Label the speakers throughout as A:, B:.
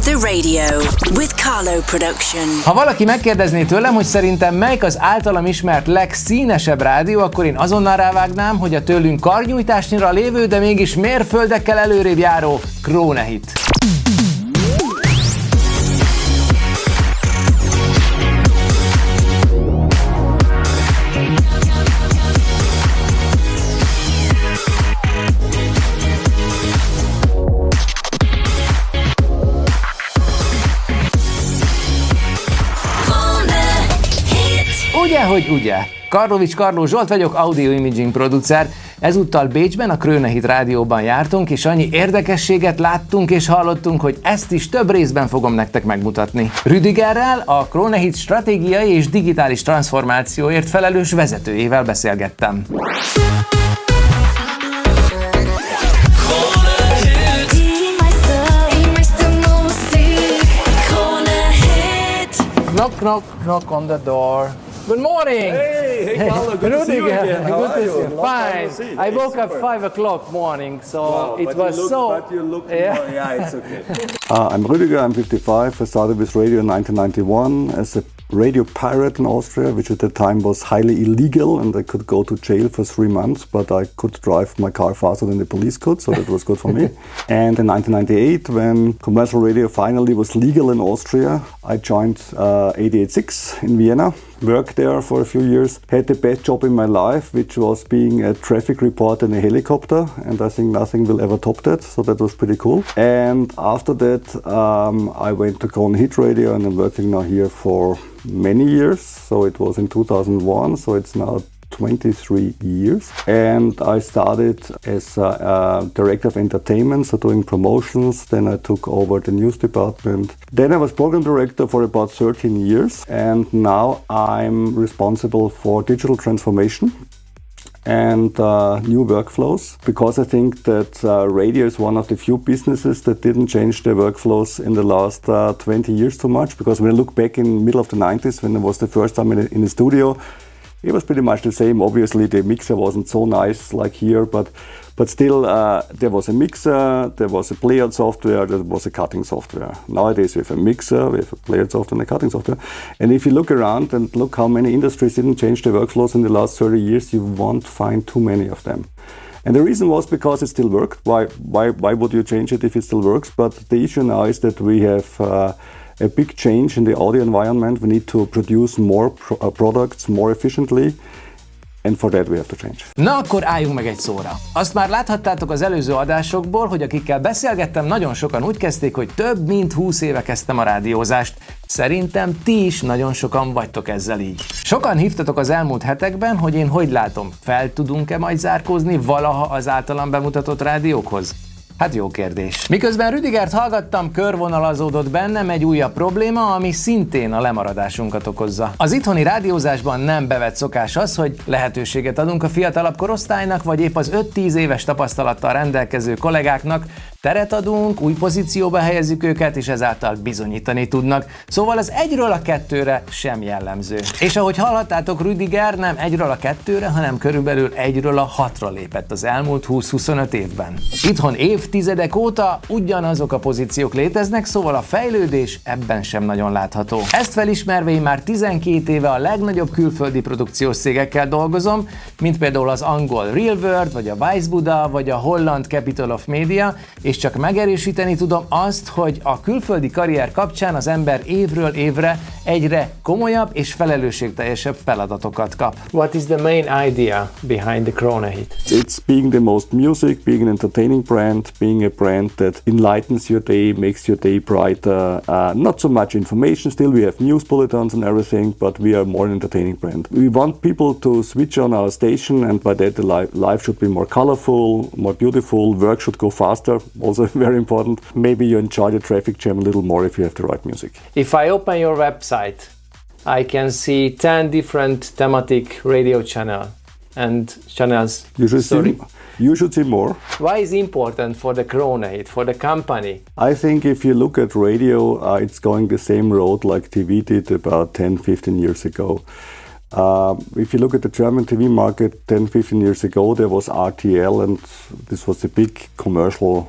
A: The Radio with Karloproduction.
B: Ha valaki megkérdezné tőlem, hogy szerintem melyik az általam ismert legszínesebb rádió, akkor én azonnal rávágnám, hogy a tőlünk karnyújtásnyira lévő, de mégis mérföldekkel előrébb járó Kronehit. Ugye? Karlovics Karló Zsolt vagyok, audio imaging producer. Ezúttal Bécsben, a Kronehit rádióban jártunk, és annyi érdekességet láttunk és hallottunk, hogy ezt is több részben fogom nektek megmutatni. Rüdigerrel, a Kronehit stratégiai és digitális transformációért felelős vezetőjével beszélgettem. Knock on the door. Good morning!
C: Hey Carlo, good to see you again. How are you?
B: Fine. I woke up 5 o'clock morning, so
C: wow,
B: it was
C: But you look, yeah, it's okay.
D: I'm Rüdiger, I'm 55. I started with radio in 1991 as a radio pirate in Austria, which at the time was highly illegal, and I could go to jail for 3 months, but I could drive my car faster than the police could, so that was good for me. And in 1998, when commercial radio finally was legal in Austria, I joined 88.6 in Vienna, worked there for a few years, had the best job in my life, which was being a traffic reporter in a helicopter, and I think nothing will ever top that, so that was pretty cool. And after that, I went to Kronehit Radio, and I'm working now here for many years, so it was in 2001, so it's now 23 years. And I started as a director of entertainment, so doing promotions. Then I took over the news department. Then I was program director for about 13 years. And now I'm responsible for digital transformation and new workflows, because I think that radio is one of the few businesses that didn't change their workflows in the last 20 years too much. Because when I look back in the middle of the 90s, when it was the first time in the studio, it was pretty much the same. Obviously, the mixer wasn't so nice like here, but still, there was a mixer, there was a playout software, there was a cutting software. Nowadays, we have a mixer, we have a playout software and a cutting software. And if you look around and look how many industries didn't change their workflows in the last 30 years, you won't find too many of them. And the reason was because it still worked. Why would you change it if it still works? But the issue now is that we have a big change in the audio environment. We need to produce more products more efficiently, and for that we have to change.
B: Na akkor álljunk meg egy szóra. Azt már láthattátok az előző adásokból, hogy akikkel beszélgettem, nagyon sokan úgy kezdték, hogy több mint 20 éve kezdtem a rádiózást. Szerintem ti is nagyon sokan vagytok ezzel így. Sokan hívtatok az elmúlt hetekben, hogy én hogy látom, fel tudunk-e majd zárkózni valaha az általam bemutatott rádiókhoz? Hát jó kérdés. Miközben Rüdigert hallgattam, körvonalazódott bennem egy újabb probléma, ami szintén a lemaradásunkat okozza. Az itthoni rádiózásban nem bevett szokás az, hogy lehetőséget adunk a fiatalabb korosztálynak, vagy épp az 5-10 éves tapasztalattal rendelkező kollégáknak, teret adunk, új pozícióba helyezzük őket, és ezáltal bizonyítani tudnak. Szóval az 1-ről a 2-re sem jellemző. És ahogy hallhattátok, Rüdiger nem 1-ről a 2-re, hanem körülbelül 1-ről a 6-ra lépett az elmúlt 20-25 évben. Itthon évtizedek óta ugyanazok a pozíciók léteznek, szóval a fejlődés ebben sem nagyon látható. Ezt felismerve én már 12 éve a legnagyobb külföldi produkciós cégekkel dolgozom, mint például az angol Real World, vagy a Weissbuda, vagy a holland Capital of Media, és csak megerősíteni tudom azt, hogy a külföldi karrier kapcsán az ember évről évre egyre komolyabb és felelősségteljesebb feladatokat kap.
E: What is the main idea behind the Kronehit?
D: It's being the most music, being an entertaining brand, being a brand that enlightens your day, makes your day brighter. Not so much information, still we have news bulletins and everything, but we are more an entertaining brand. We want people to switch on our station, and by that the life should be more colorful, more beautiful, work should go faster, also very important. Maybe you enjoy the traffic jam a little more if you have the right music.
E: If I open your website, I can see 10 different thematic radio channels.
D: You should see more.
E: Why is it important for the Kronehit, for the company?
D: I think if you look at radio, it's going the same road like TV did about 10-15 years ago. If you look at the German TV market 10-15 years ago, there was RTL, and this was a big commercial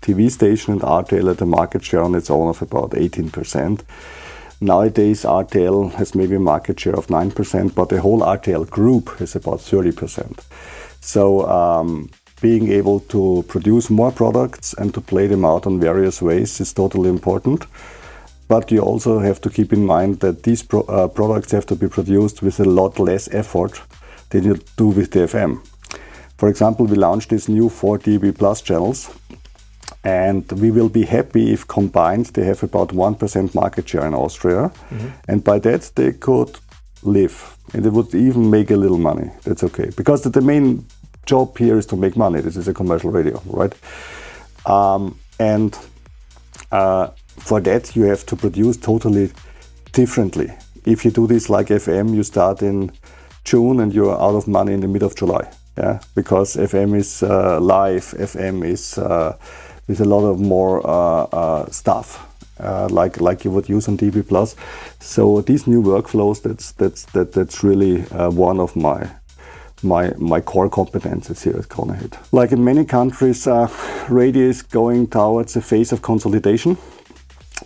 D: TV station, and RTL had a market share on its own of about 18%. Nowadays, RTL has maybe a market share of 9%, but the whole RTL group is about 30%. So being able to produce more products and to play them out on various ways is totally important. But you also have to keep in mind that these products have to be produced with a lot less effort than you do with the FM. For example, we launched these new 4 DB Plus channels, and we will be happy if combined they have about 1% market share in Austria. And by that they could live, and they would even make a little money. That's okay, because the main job here is to make money. This is a commercial radio, right? For that, you have to produce totally differently. If you do this like FM, you start in June and you're out of money in the middle of July. Yeah, because FM is live. FM is with a lot of more stuff like you would use on DB+. So these new workflows, that's really one of my core competences here at Kronehit. Like in many countries, radio is going towards a phase of consolidation.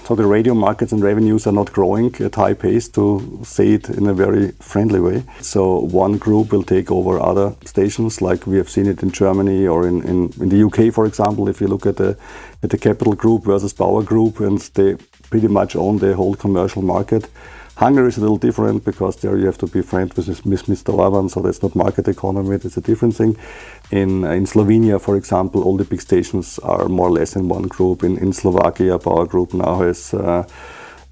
D: So the radio markets and revenues are not growing at high pace, to say it in a very friendly way. So one group will take over other stations, like we have seen it in Germany or in the UK, for example. If you look at the Capital Group versus Bauer Group, and they pretty much own the whole commercial market. Hungary is a little different, because there you have to be friends with Mr. Orban, so that's not market economy, that's a different thing. In Slovenia, for example, all the big stations are more or less in one group. In Slovakia, Bauer Group now has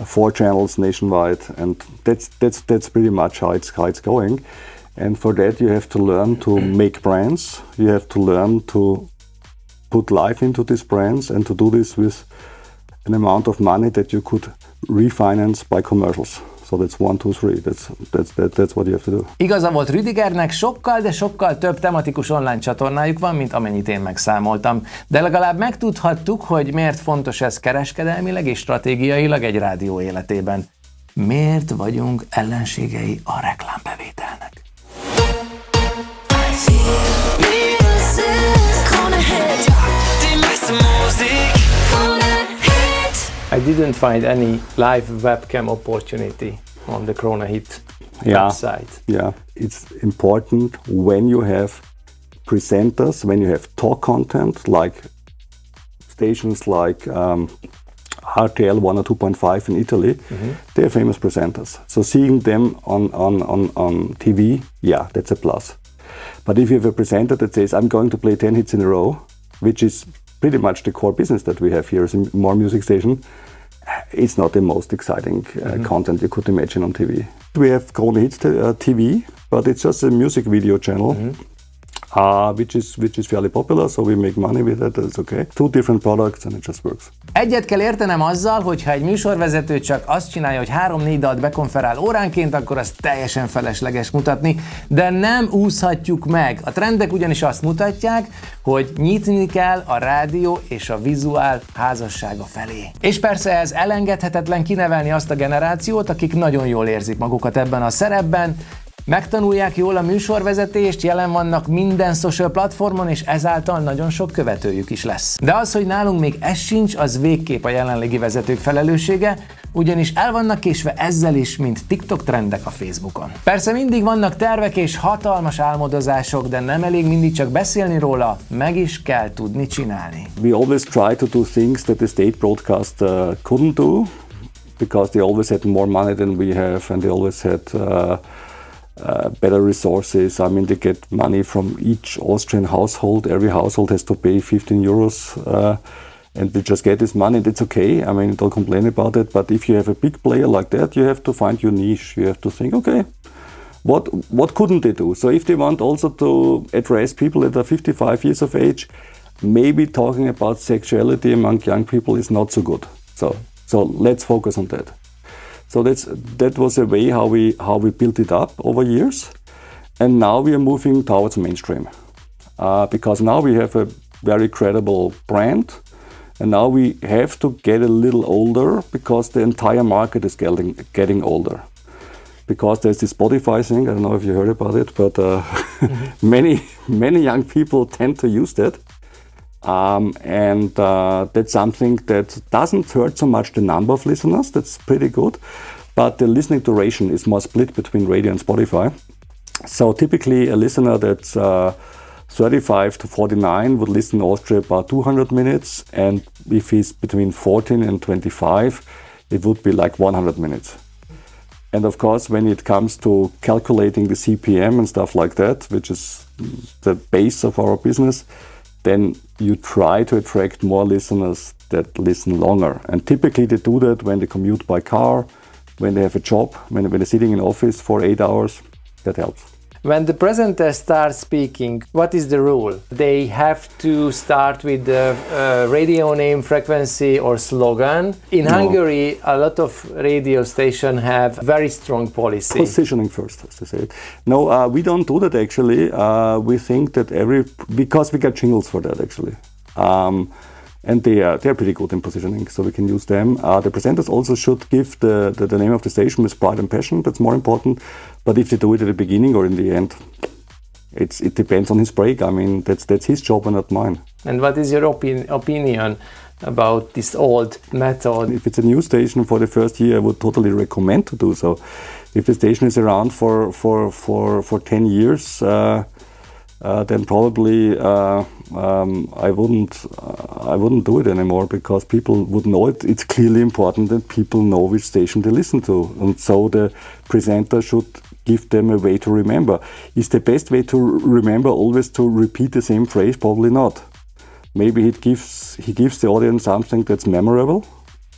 D: 4 channels nationwide, and that's pretty much how it's going. And for that you have to learn to make brands, you have to learn to put life into these brands, and to do this with an amount of money that you could refinance by commercials. So that's 1, 2, 3. That's what you have to do.
B: Igaza volt Rüdigernek, sokkal, de sokkal több tematikus online csatornájuk van, mint amennyit én megszámoltam. De legalább megtudhattuk, hogy miért fontos ez kereskedelmileg és stratégiailag egy rádió életében. Miért vagyunk ellenségei a reklámbevételnek? I didn't find any live webcam opportunity on the Kronehit website.
D: Yeah, it's important when you have presenters, when you have talk content, like stations like RTL 102.5 in Italy, they're famous presenters. So seeing them on TV, yeah, that's a plus. But if you have a presenter that says, I'm going to play 10 hits in a row, which is pretty much the core business that we have here as a more music station, it's not the most exciting content you could imagine on TV. We have Kronehit TV, but it's just a music video channel, which is fairly popular, so we make money with it, that's okay. 2 different products and it just works.
B: Egyet kell értenem azzal, hogy ha egy műsorvezető csak azt csinálja, hogy 3-4 dalt bekonferál óránként, akkor az teljesen felesleges mutatni, de nem úszhatjuk meg. A trendek ugyanis azt mutatják, hogy nyitni kell a rádió és a vizuál házassága felé. És persze ez elengedhetetlen kinevelni azt a generációt, akik nagyon jól érzik magukat ebben a szerepben, megtanulják jól a műsorvezetést, jelen vannak minden social platformon, és ezáltal nagyon sok követőjük is lesz. De az, hogy nálunk még ez sincs, az végképp a jelenlegi vezetők felelőssége, ugyanis el vannak késve ezzel is, mint TikTok trendek a Facebookon. Persze mindig vannak tervek és hatalmas álmodozások, de nem elég mindig csak beszélni róla, meg is kell tudni csinálni.
D: We always try to do things that the state broadcast couldn't do, because they always had more money than we have, and they always had better resources. I mean, they get money from each Austrian household. Every household has to pay 15 euros and they just get this money. That's okay. I mean, don't complain about it. But if you have a big player like that, you have to find your niche. You have to think, okay, what couldn't they do? So if they want also to address people that are 55 years of age, maybe talking about sexuality among young people is not so good. So let's focus on that. So that was a way how we built it up over years, and now we are moving towards mainstream, because now we have a very credible brand, and now we have to get a little older, because the entire market is getting older. Because there's this Spotify thing, I don't know if you heard about it, but many young people tend to use that, And that's something that doesn't hurt so much the number of listeners, that's pretty good, but the listening duration is more split between radio and Spotify. So typically a listener that's 35 to 49 would listen in Austria about 200 minutes, and if he's between 14 and 25, it would be like 100 minutes. And of course, when it comes to calculating the CPM and stuff like that, which is the base of our business, then you try to attract more listeners that listen longer. And typically they do that when they commute by car, when they have a job, when they're sitting in office for 8 hours. That helps.
E: When the presenter starts speaking, what is the rule? They have to start with the radio name, frequency or slogan. In Hungary, a lot of radio stations have very strong policy.
D: Positioning first, as they say it. No, we don't do that actually. We think that because we get jingles for that actually. And they're pretty good in positioning, so we can use them. The presenters also should give the name of the station with pride and passion. That's more important. But if they do it at the beginning or in the end, it depends on his break. I mean, that's his job and not mine.
E: And what is your opinion about this old method?
D: If it's a new station for the first year, I would totally recommend to do so. If the station is around for 10 years, then probably I wouldn't do it anymore, because people would know it. It's clearly important that people know which station they listen to, and so the presenter should give them a way to remember. Is the best way to remember always to repeat the same phrase? Probably not. Maybe he gives the audience something that's memorable.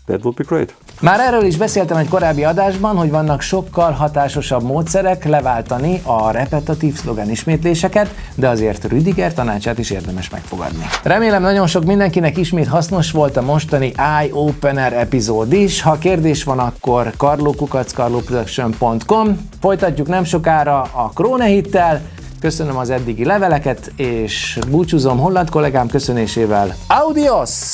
D: That would be great.
B: Már erről is beszéltem egy korábbi adásban, hogy vannak sokkal hatásosabb módszerek leváltani a repetitív szlogen ismétléseket, de azért Rüdiger tanácsát is érdemes megfogadni. Remélem nagyon sok mindenkinek ismét hasznos volt a mostani Eye-Opener epizód is. Ha kérdés van, akkor karloproduction.com. Folytatjuk nem sokára a Kronehittel. Köszönöm az eddigi leveleket, és búcsúzom holland kollégám köszönésével. Adios!